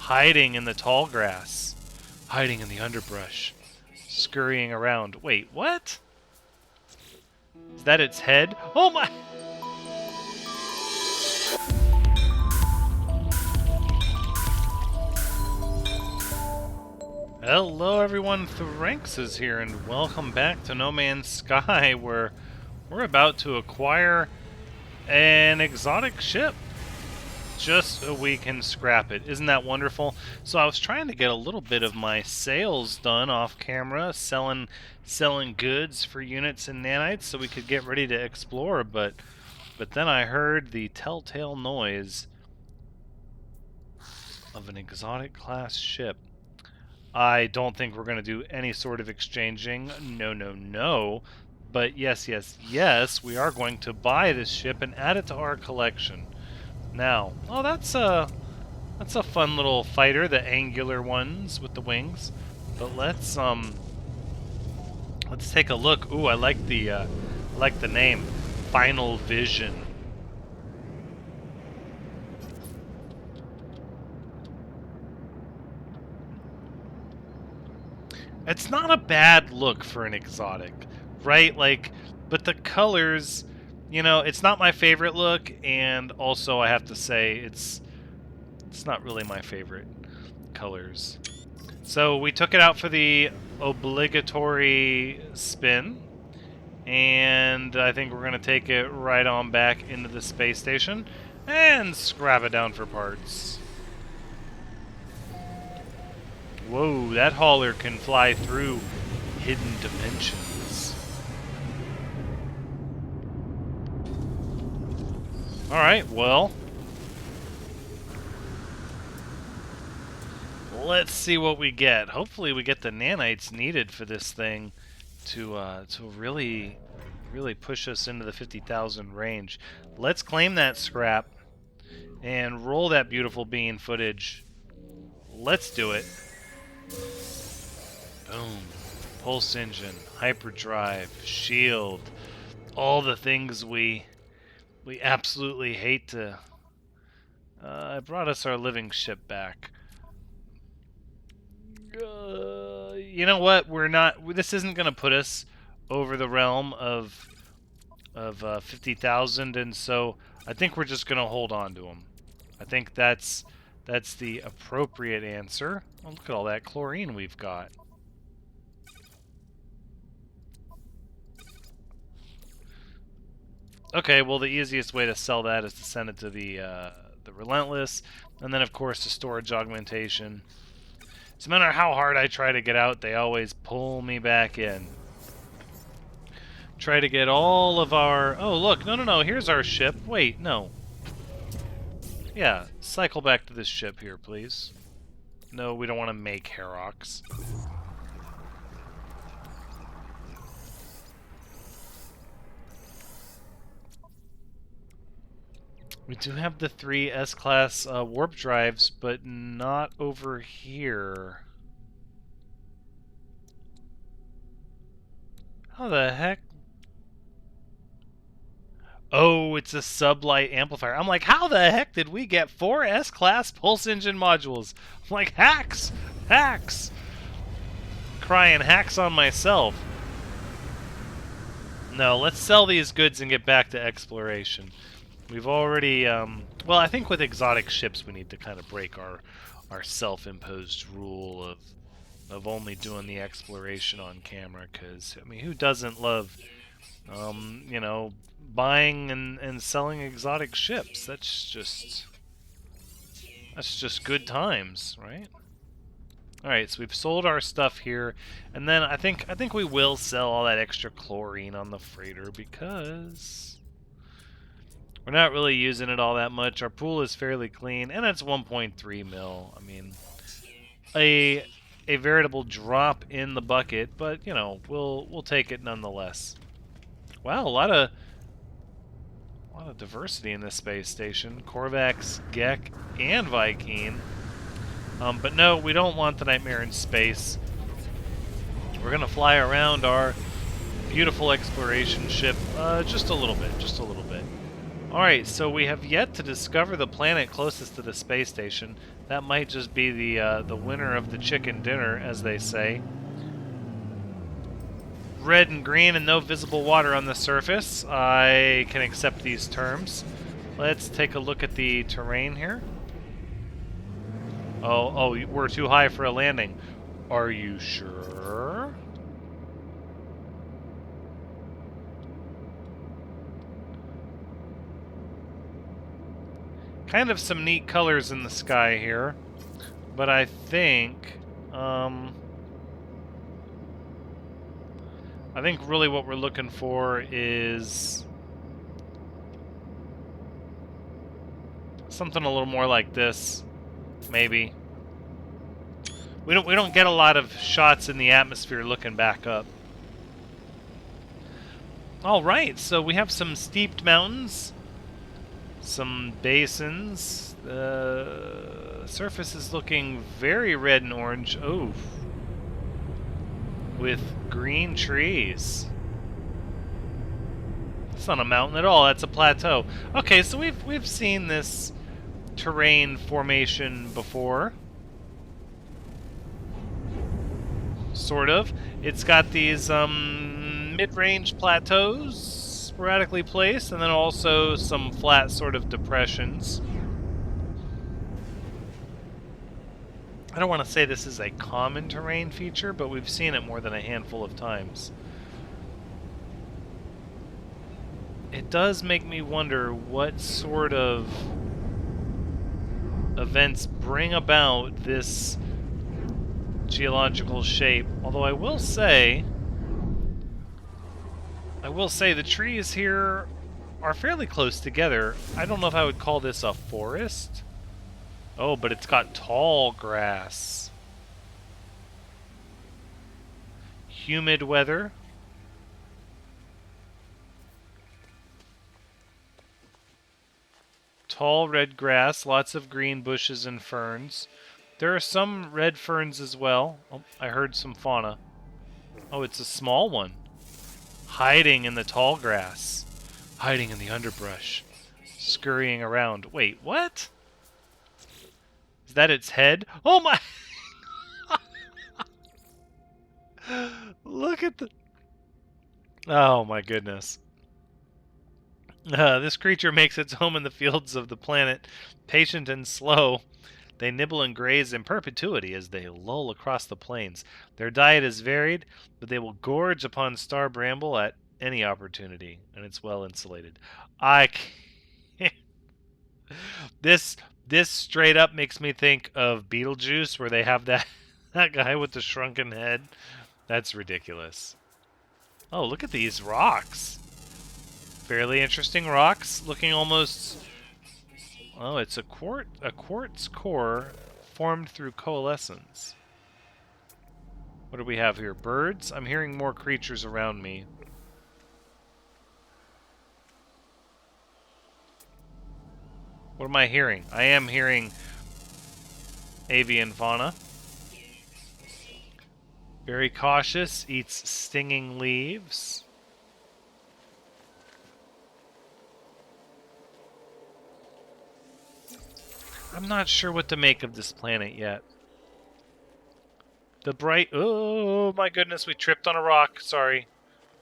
hiding in the tall grass, hiding in the underbrush, scurrying around. Wait, what? Is that its head? Oh my! Hello everyone, Thranx is here, and welcome back to No Man's Sky, where we're about to acquire an exotic ship, just so we can scrap it. Isn't that wonderful? So I was trying to get a little bit of my sales done off camera, selling goods for units and nanites so we could get ready to explore, but then I heard the telltale noise of an exotic class ship. I don't think we're going to do any sort of exchanging. No. But yes, we are going to buy this ship and add it to our collection. Now, oh, that's a fun little fighter, the angular ones with the wings. But let's take a look. Ooh, I like the name, Final Vision. It's not a bad look for an exotic, right? Like, but the colors, you know, it's not my favorite look, and also I have to say it's not really my favorite colors. So we took it out for the obligatory spin, and I think we're gonna take it right on back into the space station and scrap it down for parts. Whoa, that hauler can fly through hidden dimensions. Alright, well, let's see what we get. Hopefully we get the nanites needed for this thing to really push us into the 50,000 range. Let's claim that scrap and roll that beautiful bean footage. Let's do it. Boom. Pulse engine, hyperdrive, shield, all the things we absolutely hate to... it brought us our living ship back. You know what? We're not... This isn't going to put us over the realm of 50,000, and so I think we're just going to hold on to them. I think that's the appropriate answer. Oh, look at all that chlorine we've got. Okay, well, the easiest way to sell that is to send it to the Relentless, and then, of course, the storage augmentation. So no matter how hard I try to get out, they always pull me back in. Try to get all of our... Oh, look, no, here's our ship. Wait, no. Yeah, cycle back to this ship here, please. No, we don't want to make Herox. We do have the 3 S-Class warp drives, but not over here. How the heck? Oh, it's a sublight amplifier. I'm like, how the heck did we get 4 S-Class pulse engine modules? I'm like, hacks! Hacks! Crying hacks on myself. No, let's sell these goods and get back to exploration. We've already, well, I think with exotic ships we need to kind of break our self-imposed rule of only doing the exploration on camera, because, I mean, who doesn't love, you know, buying and selling exotic ships? That's just good times, right? Alright, so we've sold our stuff here, and then I think we will sell all that extra chlorine on the freighter, because we're not really using it all that much. Our pool is fairly clean, and it's 1.3 mil. I mean, a veritable drop in the bucket, but you know, we'll take it nonetheless. Wow, a lot of diversity in this space station. Korvax, Gek, and Vy'keen. But no, we don't want the Nightmare in space. We're gonna fly around our beautiful exploration ship just a little bit. Alright, so we have yet to discover the planet closest to the space station. That might just be the winner of the chicken dinner, as they say. Red and green and no visible water on the surface. I can accept these terms. Let's take a look at the terrain here. Oh, we're too high for a landing. Are you sure? Kind of some neat colors in the sky here, but I think really what we're looking for is something a little more like this, maybe. We don't get a lot of shots in the atmosphere looking back up. All right, so we have some steeped mountains, some basins. The surface is looking very red and orange. Oh, with green trees. It's not a mountain at all. That's a plateau. Okay, so we've seen this terrain formation before. Sort of. It's got these mid-range plateaus sporadically placed, and then also some flat sort of depressions. I don't want to say this is a common terrain feature, but we've seen it more than a handful of times. It does make me wonder what sort of events bring about this geological shape. Although I will say the trees here are fairly close together. I don't know if I would call this a forest. Oh, but it's got tall grass. Humid weather. Tall red grass, lots of green bushes and ferns. There are some red ferns as well. Oh, I heard some fauna. Oh, it's a small one. Hiding in the tall grass. Hiding in the underbrush. Scurrying around. Wait, what? Is that its head? Oh my! Look at the... Oh my goodness. This creature makes its home in the fields of the planet, patient and slow. They nibble and graze in perpetuity as they loll across the plains. Their diet is varied, but they will gorge upon star bramble at any opportunity, and it's well insulated. I can't... This straight up makes me think of Beetlejuice, where they have that guy with the shrunken head. That's ridiculous. Oh, look at these rocks. Fairly interesting rocks, looking almost... Oh, it's a quartz core formed through coalescence. What do we have here? Birds? I'm hearing more creatures around me. What am I hearing? I am hearing avian fauna. Very cautious, eats stinging leaves. I'm not sure what to make of this planet yet. The bright... Oh, my goodness, we tripped on a rock. Sorry.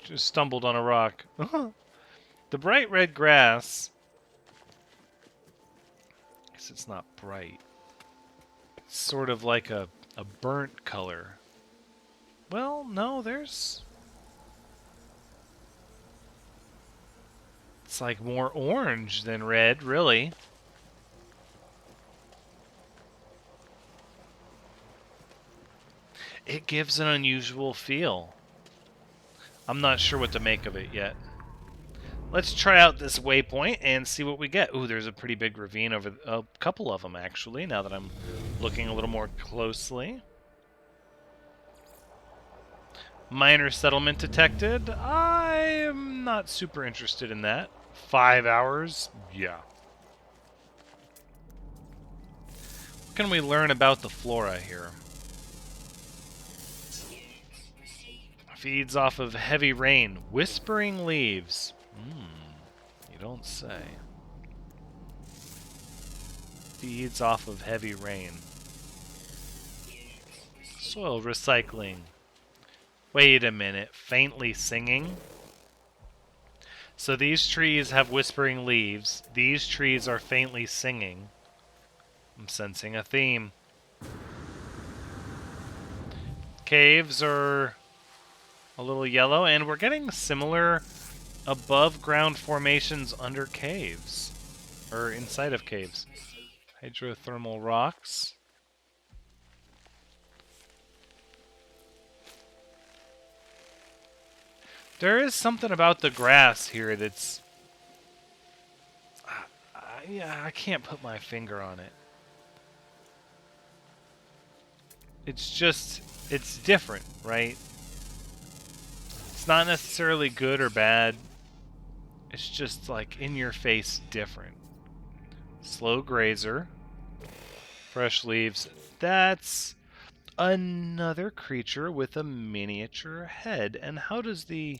Just stumbled on a rock. The bright red grass... I guess it's not bright. It's sort of like a burnt color. Well, no, there's... It's like more orange than red, really. It gives an unusual feel. I'm not sure what to make of it yet. Let's try out this waypoint and see what we get. Ooh, there's a pretty big ravine over... A couple of them, actually, now that I'm looking a little more closely. Minor settlement detected. I'm not super interested in that. 5 hours? Yeah. What can we learn about the flora here? Feeds off of heavy rain. Whispering leaves. You don't say. feeds off of heavy rain. Soil recycling. Wait a minute. Faintly singing? So these trees have whispering leaves. These trees are faintly singing. I'm sensing a theme. Caves are a little yellow, and we're getting similar above ground formations under caves. Or inside of caves. Hydrothermal rocks. There is something about the grass here that's... I can't put my finger on it. It's just... it's different, right? It's not necessarily good or bad. It's just like in your face different. Slow grazer. Fresh leaves. That's another creature with a miniature head. And how does the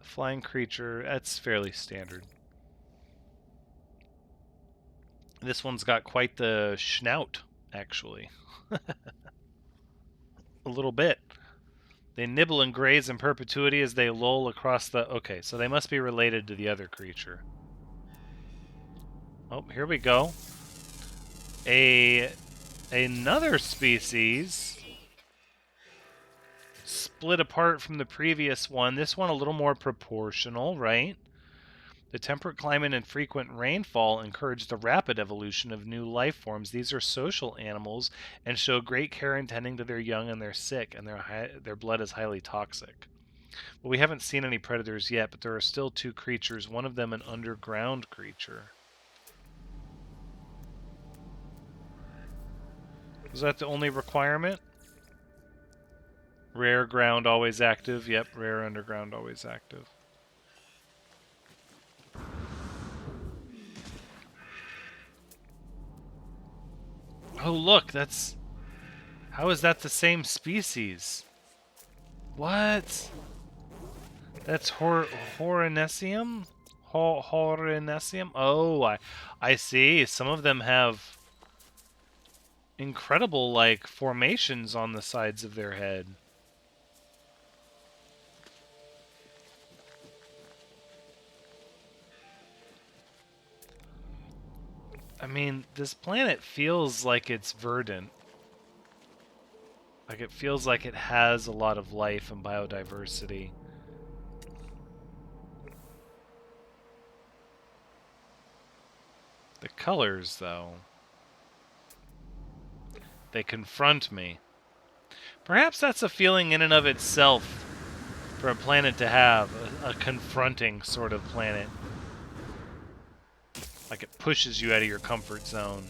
flying creature... that's fairly standard. This one's got quite the snout, actually. A little bit. They nibble and graze in perpetuity as they loll across the... okay, so they must be related to the other creature. Oh, here we go. Another species split apart from the previous one. This one a little more proportional, right? The temperate climate and frequent rainfall encourage the rapid evolution of new life forms. These are social animals and show great care in tending to their young and their sick, and their blood is highly toxic. Well, we haven't seen any predators yet, but there are still two creatures, one of them an underground creature. Is that the only requirement? Rare ground always active. Yep, rare underground always active. Oh, look, that's... how is that the same species? What? That's Horinesium? Horinesium? Oh, I see. Some of them have incredible, like, formations on the sides of their head. I mean, this planet feels like it's verdant. Like, it feels like it has a lot of life and biodiversity. The colors, though, they confront me. Perhaps that's a feeling in and of itself for a planet to have, a confronting sort of planet. Like it pushes you out of your comfort zone.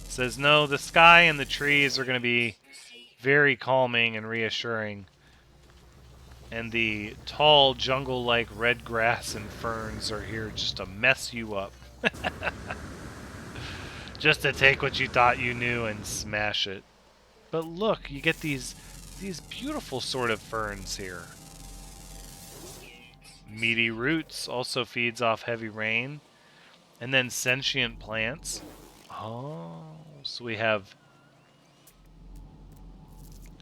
It says, no, the sky and the trees are going to be very calming and reassuring. And the tall, jungle-like red grass and ferns are here just to mess you up. Just to take what you thought you knew and smash it. But look, you get these beautiful sort of ferns here. Meaty roots also feeds off heavy rain. And then sentient plants. Oh, so we have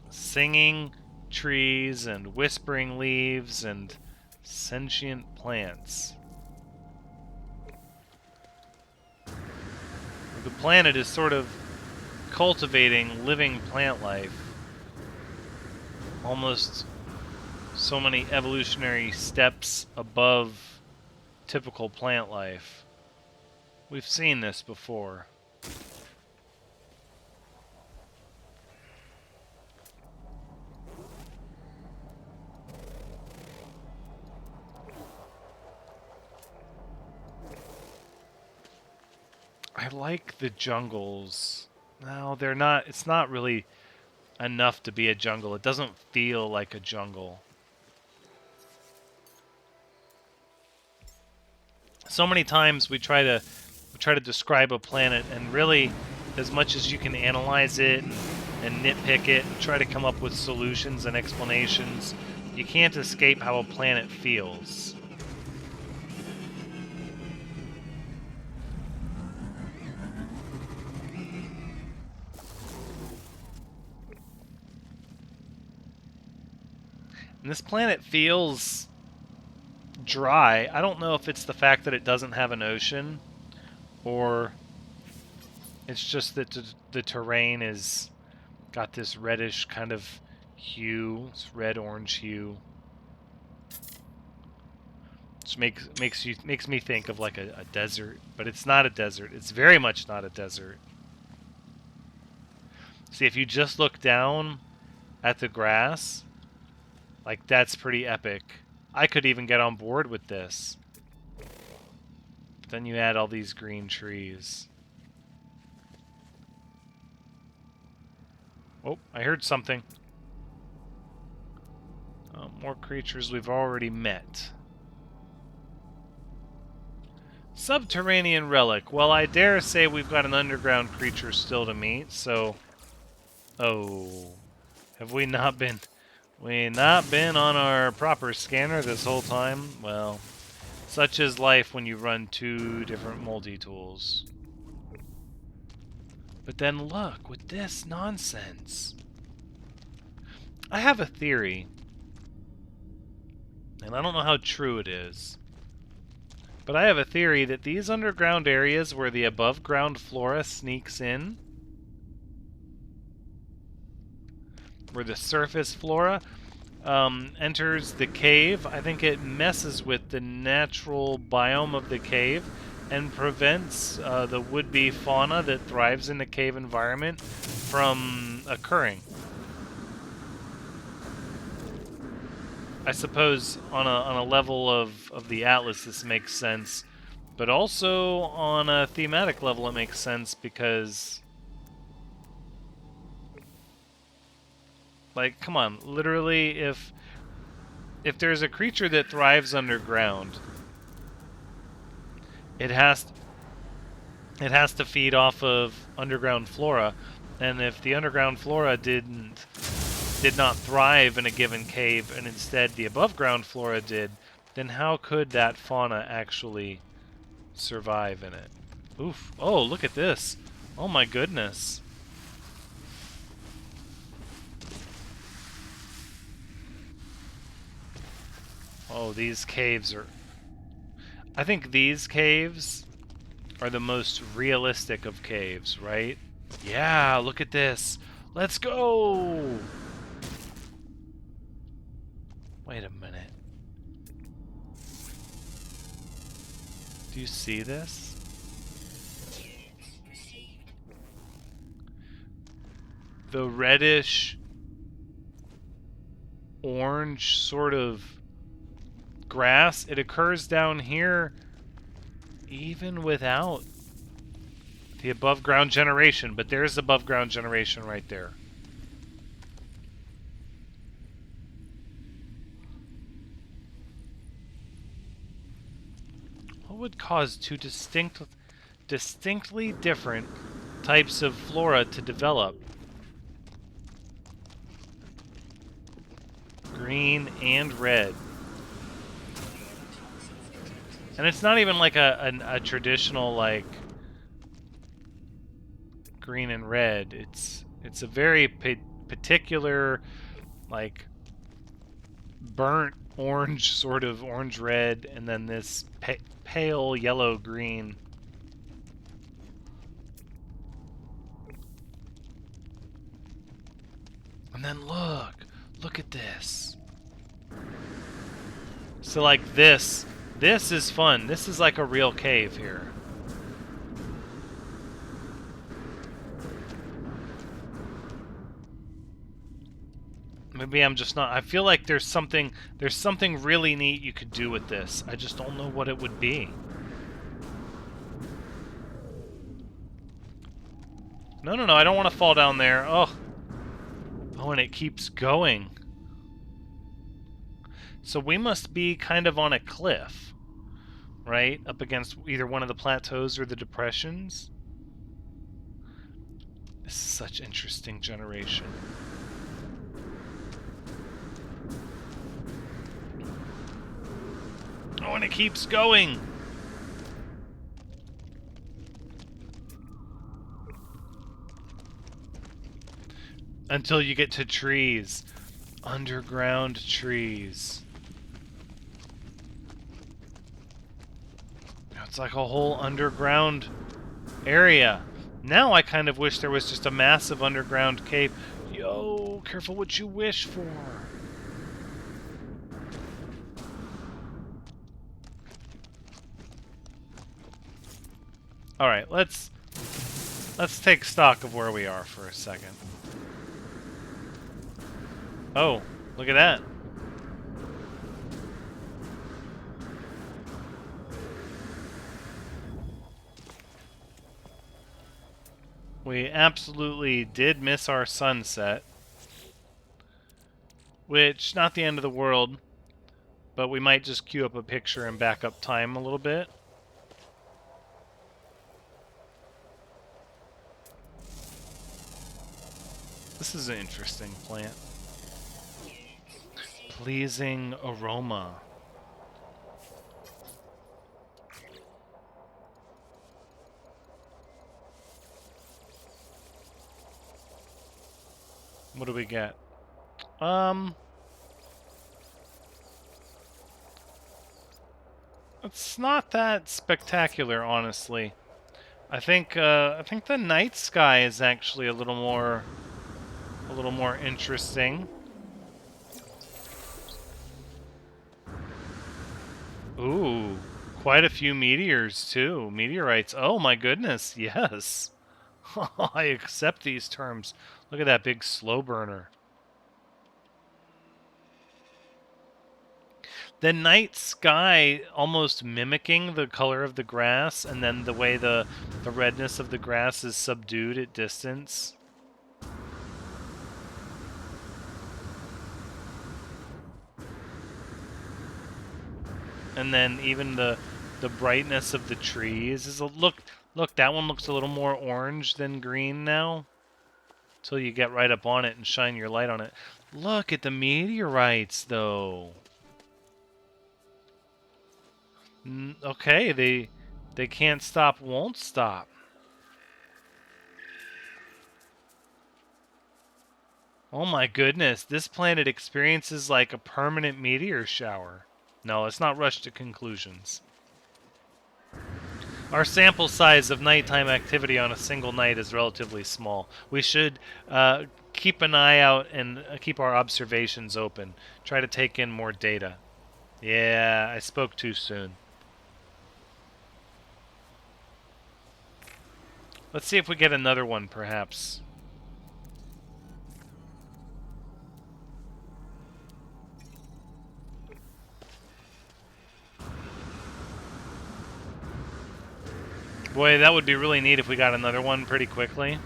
singing trees and whispering leaves and sentient plants. The planet is sort of cultivating living plant life. Almost so many evolutionary steps above typical plant life. We've seen this before. I like the jungles. No, they're not. It's not really enough to be a jungle. It doesn't feel like a jungle. So many times we try to describe a planet, and really, as much as you can analyze it and nitpick it and try to come up with solutions and explanations, you can't escape how a planet feels. And this planet feels dry. I don't know if it's the fact that it doesn't have an ocean, or it's just that the terrain is got this reddish kind of hue, this red-orange hue. Which makes me think of like a desert, but it's not a desert. It's very much not a desert. See, if you just look down at the grass, like that's pretty epic. I could even get on board with this. But then you add all these green trees. Oh, I heard something. More creatures we've already met. Subterranean relic. Well, I dare say we've got an underground creature still to meet, so... Oh. Have we not been... We not been on our proper scanner this whole time? Well, such is life when you run two different multi-tools. But then look, with this nonsense. I have a theory. And I don't know how true it is. But I have a theory that these underground areas where the above-ground flora sneaks in, where the surface flora enters the cave, I think it messes with the natural biome of the cave and prevents the would-be fauna that thrives in the cave environment from occurring. I suppose on a level of the Atlas this makes sense, but also on a thematic level it makes sense because, like, come on, literally if there's a creature that thrives underground, it has to feed off of underground flora, and if the underground flora did not thrive in a given cave, and instead the above-ground flora did, then how could that fauna actually survive in it? Oof. Oh, look at this. Oh my goodness. Oh, these caves are... I think these caves are the most realistic of caves, right? Yeah, look at this. Let's go! Wait a minute. Do you see this? The reddish orange sort of grass, it occurs down here even without the above ground generation, but there's above ground generation right there. What would cause two distinctly different types of flora to develop? Green and red. And it's not even like a traditional, like, green and red. It's a very particular, like, burnt orange, sort of orange-red, and then this pale yellow-green. And then look at this. So, like, this is fun. This is like a real cave here. Maybe I'm just not... I feel like there's something really neat you could do with this. I just don't know what it would be. No, I don't want to fall down there. Oh, and it keeps going. So we must be kind of on a cliff, right? Up against either one of the plateaus or the depressions. This is such interesting generation. Oh, and it keeps going. Until you get to trees. Underground trees. It's like a whole underground area. Now I kind of wish there was just a massive underground cave. Yo, careful what you wish for. All right, let's take stock of where we are for a second. Oh, look at that. We absolutely did miss our sunset, which, not the end of the world, but we might just queue up a picture and back up time a little bit. This is an interesting plant. Pleasing aroma. What do we get? It's not that spectacular, honestly. I think the night sky is actually a little more interesting. Ooh, quite a few meteors too. Meteorites. Oh my goodness, yes. I accept these terms. Look at that big slow burner. The night sky almost mimicking the color of the grass, and then the way the redness of the grass is subdued at distance. And then even the brightness of the trees is a look. That one looks a little more orange than green now. Until you get right up on it and shine your light on it. Look at the meteorites, though. Okay, they can't stop, won't stop. Oh my goodness, this planet experiences like a permanent meteor shower. No, let's not rush to conclusions. Our sample size of nighttime activity on a single night is relatively small. We should keep an eye out and keep our observations open. Try to take in more data. Yeah, I spoke too soon. Let's see if we get another one, perhaps. Boy, that would be really neat if we got another one pretty quickly.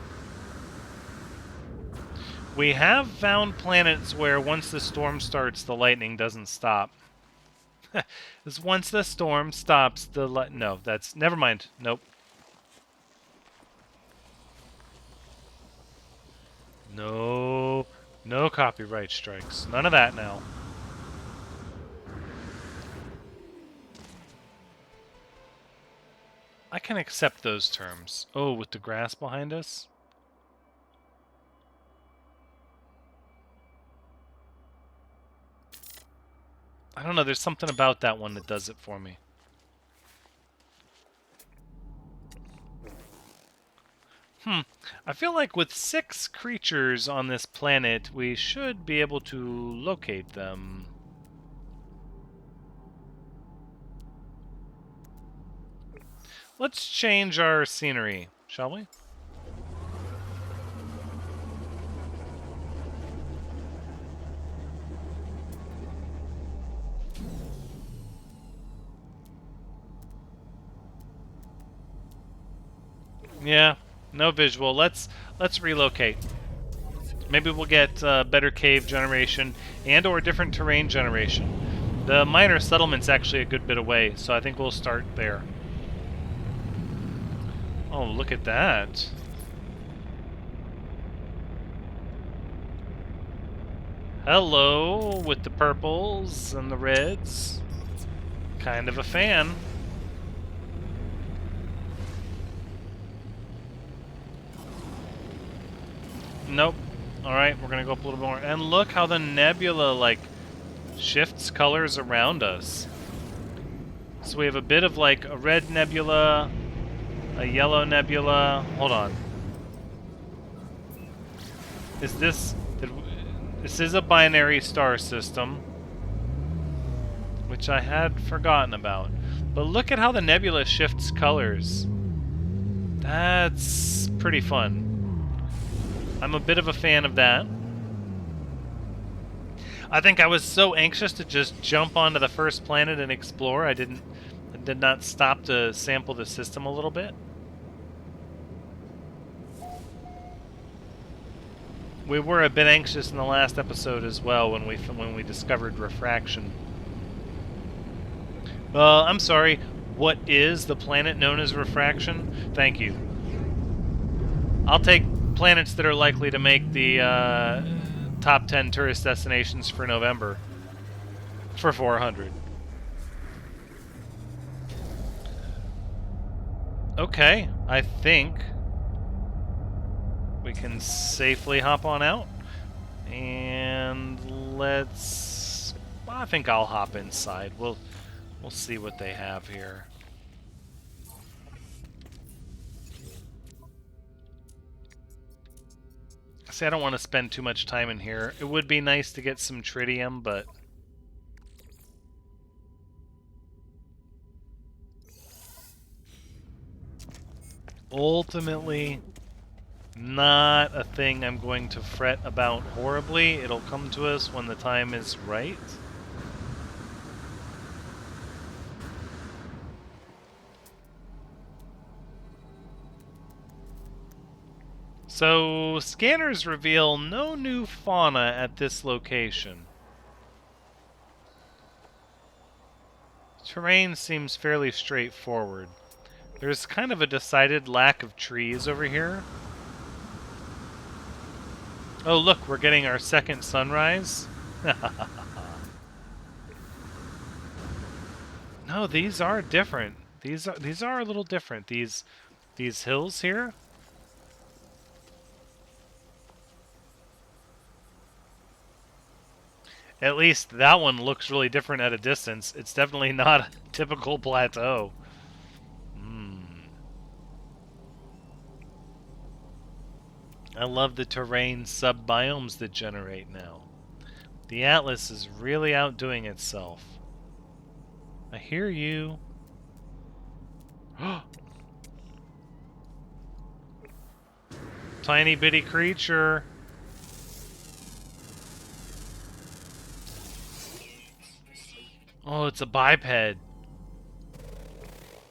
We have found planets where once the storm starts, the lightning doesn't stop. Because once the storm stops, the no, that's... Never mind. Nope. No. No copyright strikes. None of that now. I can accept those terms. Oh, with the grass behind us? I don't know, there's something about that one that does it for me. I feel like with 6 creatures on this planet, we should be able to locate them. Let's change our scenery, shall we? Yeah, no visual. Let's relocate. Maybe we'll get better cave generation and or different terrain generation. The minor settlement's actually a good bit away, so I think we'll start there. Oh, look at that. Hello, with the purples and the reds. Kind of a fan. Nope. Alright, we're gonna go up a little more. And look how the nebula, like, shifts colors around us. So we have a bit of, like, a red nebula, a yellow nebula. Hold on. Is this... This is a binary star system, which I had forgotten about. But look at how the nebula shifts colors. That's pretty fun. I'm a bit of a fan of that. I think I was so anxious to just jump onto the first planet and explore, I did not stop to sample the system a little bit. We were a bit anxious in the last episode as well when we discovered refraction. I'm sorry. What is the planet known as refraction? Thank you. I'll take planets that are likely to make the top 10 tourist destinations for November for 400. Okay, I think we can safely hop on out. And let's... I think I'll hop inside. We'll see what they have here. See, I don't want to spend too much time in here. It would be nice to get some tritium, but... ultimately, not a thing I'm going to fret about horribly. It'll come to us when the time is right. So, scanners reveal no new fauna at this location. Terrain seems fairly straightforward. There's kind of a decided lack of trees over here. Oh, look, we're getting our second sunrise. No, these are different. These are a little different. These hills here. At least that one looks really different at a distance. It's definitely not a typical plateau. I love the terrain sub-biomes that generate now. The Atlas is really outdoing itself. I hear you. Tiny bitty creature. Oh, it's a biped.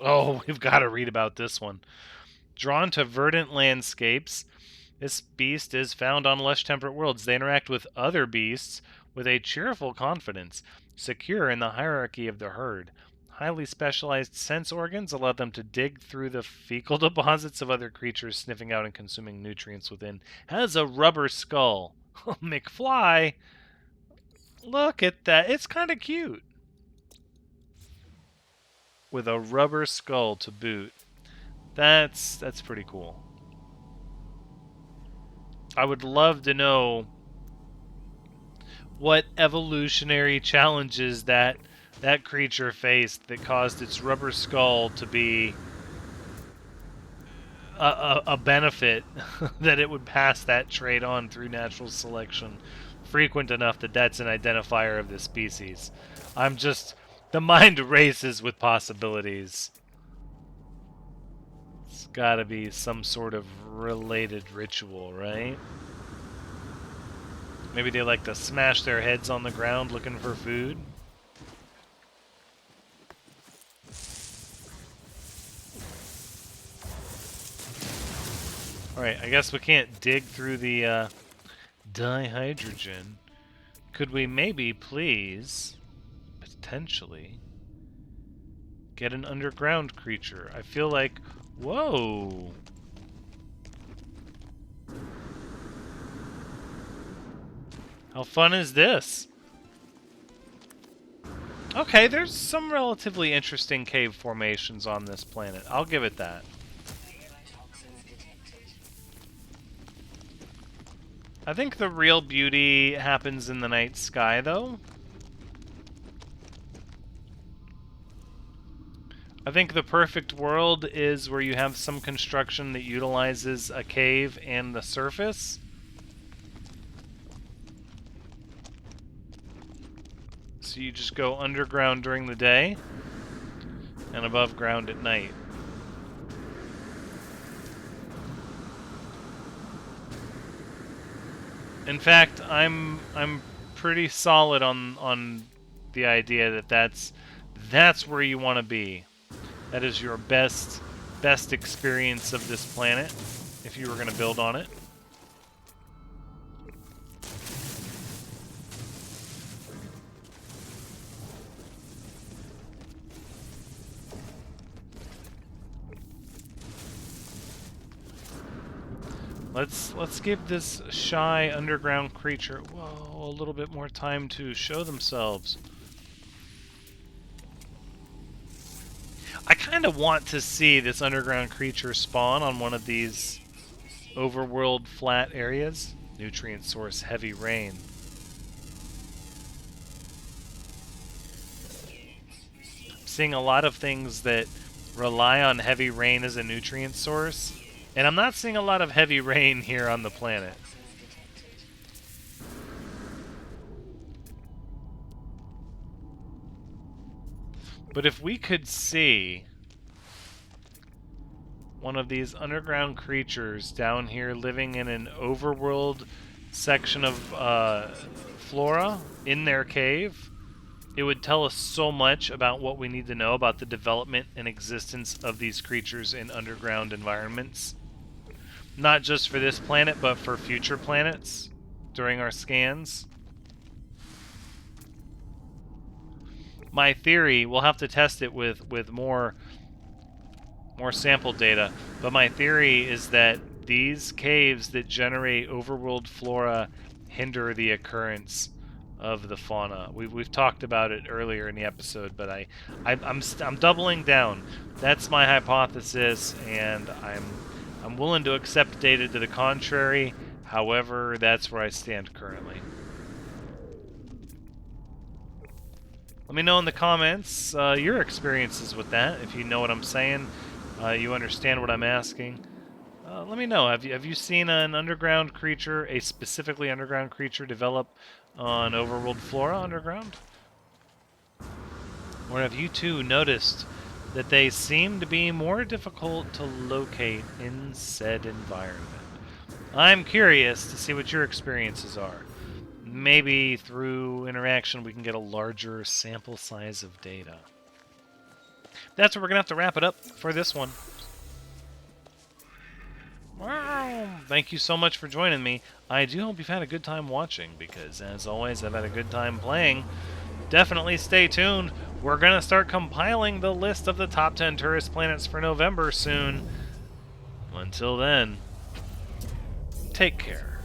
Oh, we've got to read about this one. Drawn to verdant landscapes, this beast is found on lush temperate worlds. They interact with other beasts with a cheerful confidence, secure in the hierarchy of the herd. Highly specialized sense organs allow them to dig through the fecal deposits of other creatures, sniffing out and consuming nutrients within. Has a rubber skull. McFly! Look at that. It's kind of cute. With a rubber skull to boot. That's pretty cool. I would love to know what evolutionary challenges that creature faced that caused its rubber skull to be a benefit that it would pass that trait on through natural selection frequent enough that that's an identifier of the species. The mind races with possibilities. It's gotta be some sort of related ritual, right? Maybe they like to smash their heads on the ground looking for food. Alright, I guess we can't dig through the dihydrogen. Could we maybe please, potentially, get an underground creature? I feel like... Whoa! How fun is this? Okay, there's some relatively interesting cave formations on this planet. I'll give it that. I think the real beauty happens in the night sky, though. I think the perfect world is where you have some construction that utilizes a cave and the surface. So you just go underground during the day and above ground at night. In fact, I'm pretty solid on the idea that that's where you want to be. That is your best experience of this planet if you were going to build on it. Let's give this shy underground creature, whoa, a little bit more time to show themselves. I kind of want to see this underground creature spawn on one of these overworld flat areas. Nutrient source, heavy rain. I'm seeing a lot of things that rely on heavy rain as a nutrient source. And I'm not seeing a lot of heavy rain here on the planet. But if we could see one of these underground creatures down here living in an overworld section of flora in their cave, it would tell us so much about what we need to know about the development and existence of these creatures in underground environments. Not just for this planet, but for future planets during our scans. My theory, we'll have to test it with more sample data, but my theory is that these caves that generate overworld flora hinder the occurrence of the fauna. We've talked about it earlier in the episode, but I'm doubling down. That's my hypothesis, and I'm willing to accept data to the contrary. However, that's where I stand currently. Let me know in the comments your experiences with that. If you know what I'm saying, you understand what I'm asking. Let me know. Have you seen an underground creature, a specifically underground creature, develop on overworld flora underground? Or have you too noticed that they seem to be more difficult to locate in said environment? I'm curious to see what your experiences are. Maybe through interaction we can get a larger sample size of data. That's where we're going to have to wrap it up for this one. Wow. Thank you so much for joining me. I do hope you've had a good time watching, because as always, I've had a good time playing. Definitely stay tuned. We're going to start compiling the list of the top 10 tourist planets for November soon. Until then, take care.